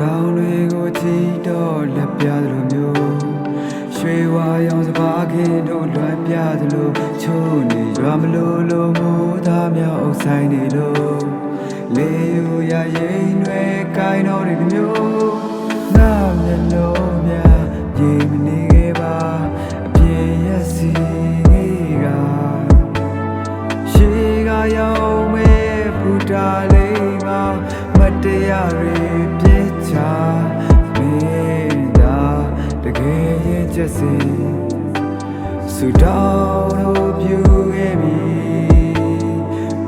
တောင်တွေကိုကြည့်တော့လက်ပြသလိုမျိုးရွှေဝါရောင်စပါးခင်တို့လွမ်းပြသလိုချိုးနေရွာမလို့လို့မိုးသားများအုပ်ဆိုင်နေလို့လေယူရရင်တွေကိုင်းတော်တွေမျိုးနာမျက်လုံးများရေမနေခဲ့ပါအပြင်းရစီကရှေးကရောက်မဲ့ဘုရားလေးမှာမတရားတွေပြစ်ချမင်းသာတကယ်ရင်ချက်စင်ဆူတောင်းလို့ပြုခဲ့ပြီ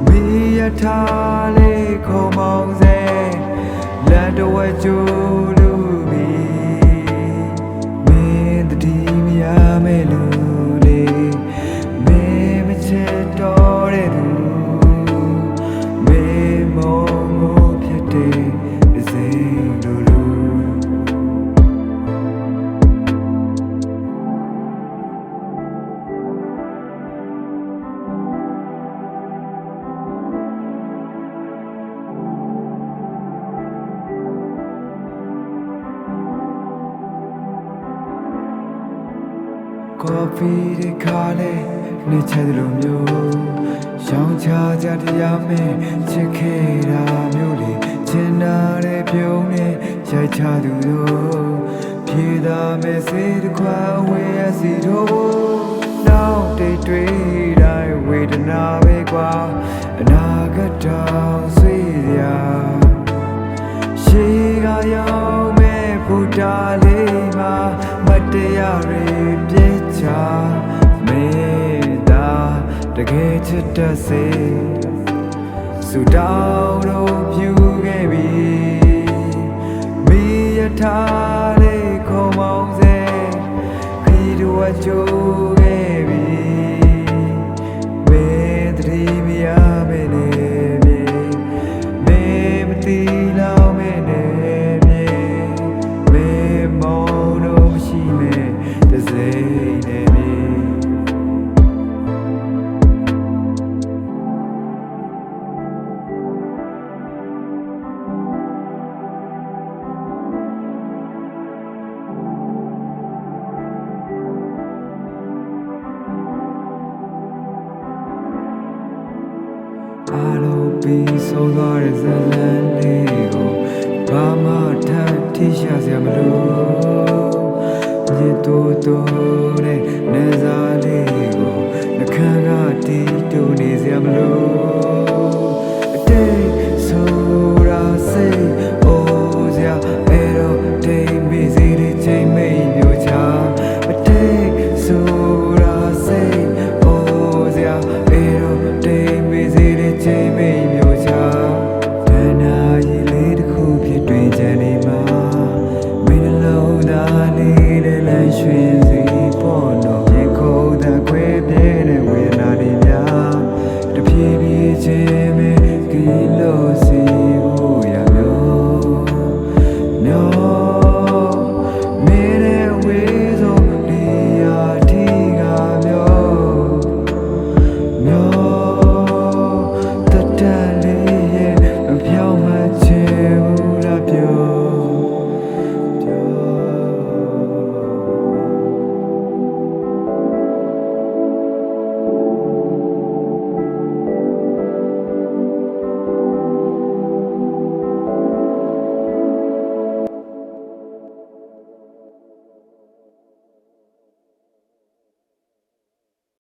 မိရထားလေးခုံမောင်းစေလမ်းတော်ဝဲကျိုးလူပြီမင်းတတိမရမဲ့လူလေးမင်းမချစ်တော့တဲ့သူမင်းမောဖြစ်တဲ့စိတ်လူလူကော်ဖီတွေခါလေနေချတဲ့လိုမျိုးရောင်းချကြတရားမင်းချစ်ခဲ့တာမျိုးလေချင်တာတဲ့ပြုံးနဲ့ရိုက်ချသူတို့ဖြေသာမဲ့စေတခွာဝေးရစီတို့နောက်တိတ်တွေးတိုင်းဝေဒနာပဲကွာအနာဂတ်တောင်ဆွေးစရာရှေးကရောက်မဲ့ဘုရားလေးမှာမတရားတွေပြစ်ချမေတ္တာတကယ်ချစ်တတ်စေဆူတောင်းလို့ပြုခဲ့ပြီမိရထားလေးခုံမောင်းစေခီးတို့အကျိုးခဲ့ပြီမင်းတတိမရမဲ့နေမြေမင်းမတိလောက်မဲ့နေမြေမင်းမောင်းလို့မရှိမဲ့တစိမ့်နေမြေအားလုံးပြီးဆုံးသွားတဲ့ဇလန်လေးကိုဘာမှထပ်ထိရှာစရာမလိုမြေတူတူတဲ့နေစားလေးကိုနှခမ်းကတီးတူနေစရာမလို